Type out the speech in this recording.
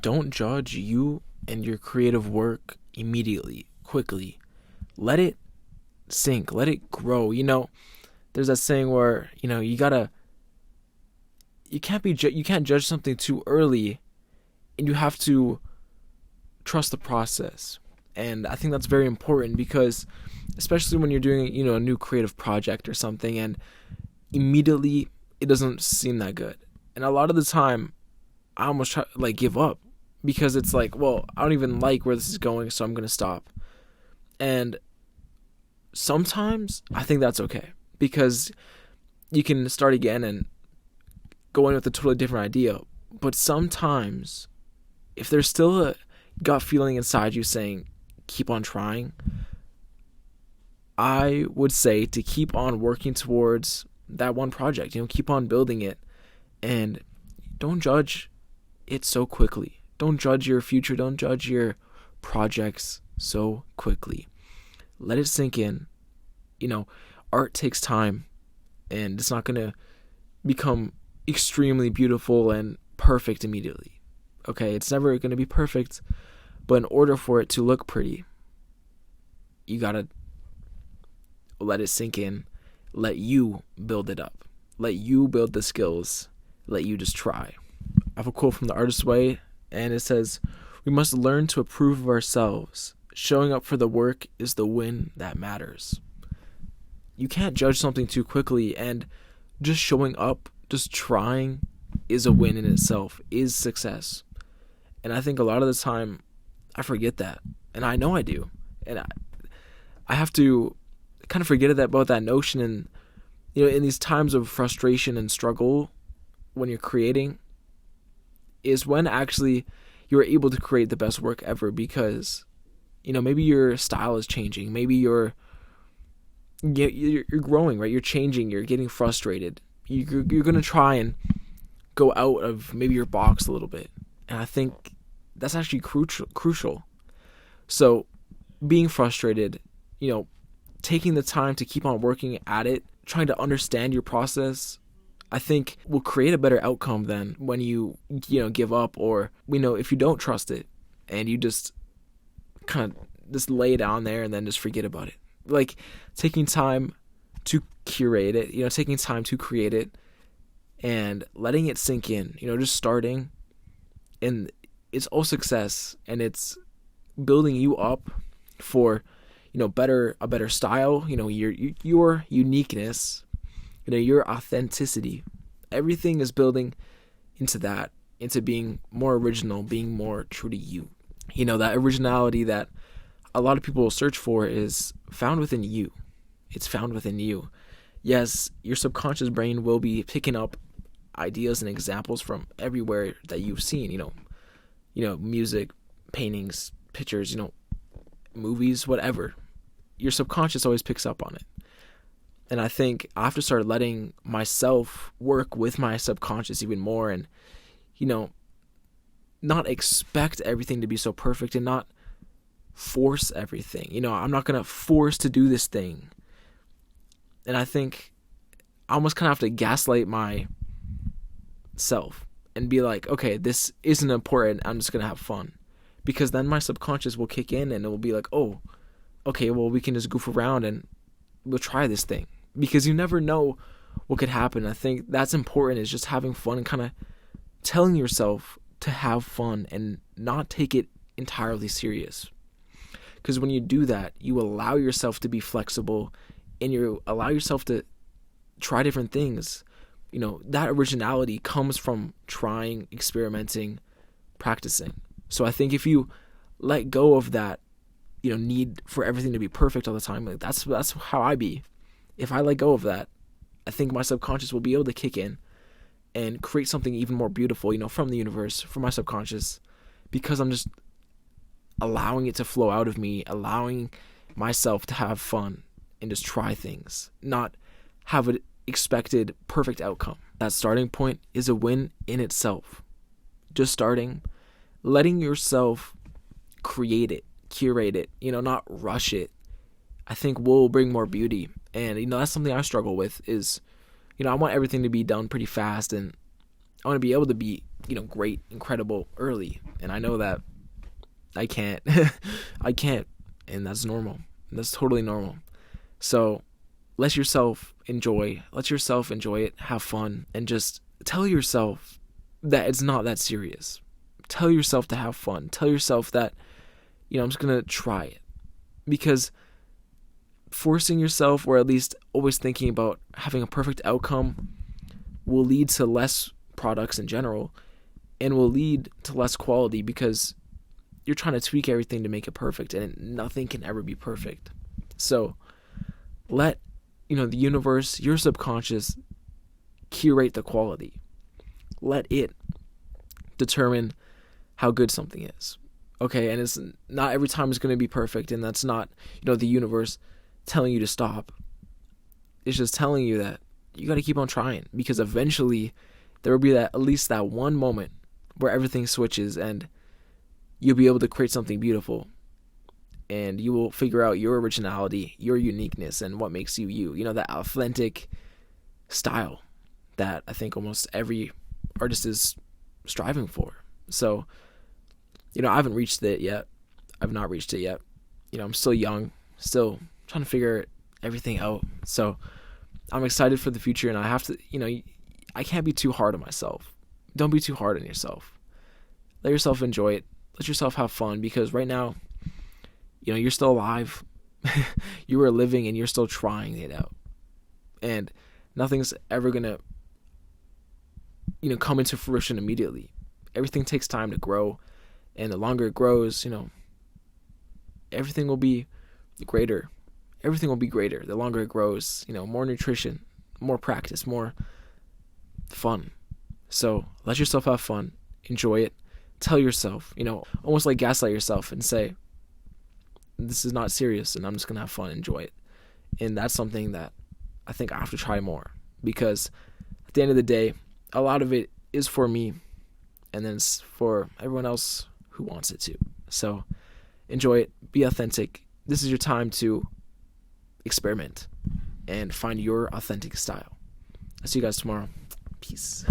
don't judge you and your creative work immediately, quickly. Let it sink, let it grow. There's that saying where, you can't judge something too early, and you have to trust the process. And I think that's very important because especially when you're doing, a new creative project or something, and immediately it doesn't seem that good. And a lot of the time I almost try give up because it's like, well, I don't even like where this is going, so I'm going to stop. And sometimes I think that's okay because you can start again and go in with a totally different idea. But sometimes if there's still a gut feeling inside you saying keep on trying, I would say to keep on working towards that one project. Keep on building it, and don't judge it so quickly. Don't judge your future. Don't judge your projects so quickly. Let it sink in. Art takes time, and it's not going to become extremely beautiful and perfect immediately. Okay, it's never going to be perfect, but in order for it to look pretty, you got to let it sink in. Let you build it up. Let you build the skills. Let you just try. I have a quote from The Artist's Way, and it says, "We must learn to approve of ourselves. Showing up for the work is the win that matters." You can't judge something too quickly, and just showing up, just trying, is a win in itself, is success. And I think a lot of the time I forget that, and I know I do. And I have to kind of forget about that notion. And in these times of frustration and struggle when you're creating is when actually you're able to create the best work ever, because maybe your style is changing, maybe you're growing, right? You're changing, you're getting frustrated, you're going to try and go out of maybe your box a little bit. And I think that's actually crucial. So being frustrated, taking the time to keep on working at it, trying to understand your process, I think will create a better outcome than when you give up, or if you don't trust it and you just kind of just lay it down there and then just forget about it. Taking time to curate it, taking time to create it and letting it sink in, just starting, and it's all success, and it's building you up for a better style, your uniqueness, your authenticity. Everything is building into that, into being more original, being more true to you. That originality that a lot of people will search for is found within you. It's found within you. Yes, your subconscious brain will be picking up ideas and examples from everywhere that you've seen, music, paintings, pictures, movies, whatever. Your subconscious always picks up on it. And I think I have to start letting myself work with my subconscious even more, and, not expect everything to be so perfect, and not force everything. I'm not going to force to do this thing. And I think I almost kind of have to gaslight myself and be like, okay, this isn't important. I'm just going to have fun. Because then my subconscious will kick in and it will be like, oh, okay, well, we can just goof around and we'll try this thing. Because you never know what could happen. I think that's important, is just having fun and kind of telling yourself to have fun and not take it entirely serious. Because when you do that, you allow yourself to be flexible and you allow yourself to try different things. That originality comes from trying, experimenting, practicing. So I think if you let go of that, need for everything to be perfect all the time, that's how I be. If I let go of that, I think my subconscious will be able to kick in and create something even more beautiful, from the universe, from my subconscious, because I'm just allowing it to flow out of me, allowing myself to have fun and just try things, not have an expected perfect outcome. That starting point is a win in itself. Just starting, letting yourself create it, curate it, not rush it, I think will bring more beauty. And, that's something I struggle with is, I want everything to be done pretty fast, and I want to be able to be, great, incredible early. And I know that I can't. I can't. And that's normal. That's totally normal. So let yourself enjoy it, have fun, and just tell yourself that it's not that serious. Tell yourself to have fun. Tell yourself that, I'm just going to try it. Because forcing yourself, or at least always thinking about having a perfect outcome, will lead to less products in general, and will lead to less quality, because you're trying to tweak everything to make it perfect, and nothing can ever be perfect. So let, the universe, your subconscious, curate the quality. Let it determine how good something is. Okay, and it's not every time it's going to be perfect, and that's not, the universe telling you to stop. It's just telling you that you got to keep on trying, because eventually there will be at least that one moment where everything switches, and you'll be able to create something beautiful, and you will figure out your originality, your uniqueness, and what makes you you. That authentic style that I think almost every artist is striving for. So, I haven't reached it yet. I've not reached it yet. I'm still young, still trying to figure everything out. So I'm excited for the future, and I have to, I can't be too hard on myself. Don't be too hard on yourself. Let yourself enjoy it. Let yourself have fun, because right now, you're still alive. You are living, and you're still trying it out. And nothing's ever going to, come into fruition immediately. Everything takes time to grow, and the longer it grows, everything will be greater. Everything will be greater the longer it grows. More nutrition, more practice, more fun. So let yourself have fun. Enjoy it. Tell yourself, almost like gaslight yourself and say, this is not serious, and I'm just going to have fun, enjoy it. And that's something that I think I have to try more, because at the end of the day, a lot of it is for me, and then it's for everyone else who wants it to. So enjoy it. Be authentic. This is your time to experiment and find your authentic style. I'll see you guys tomorrow. Peace.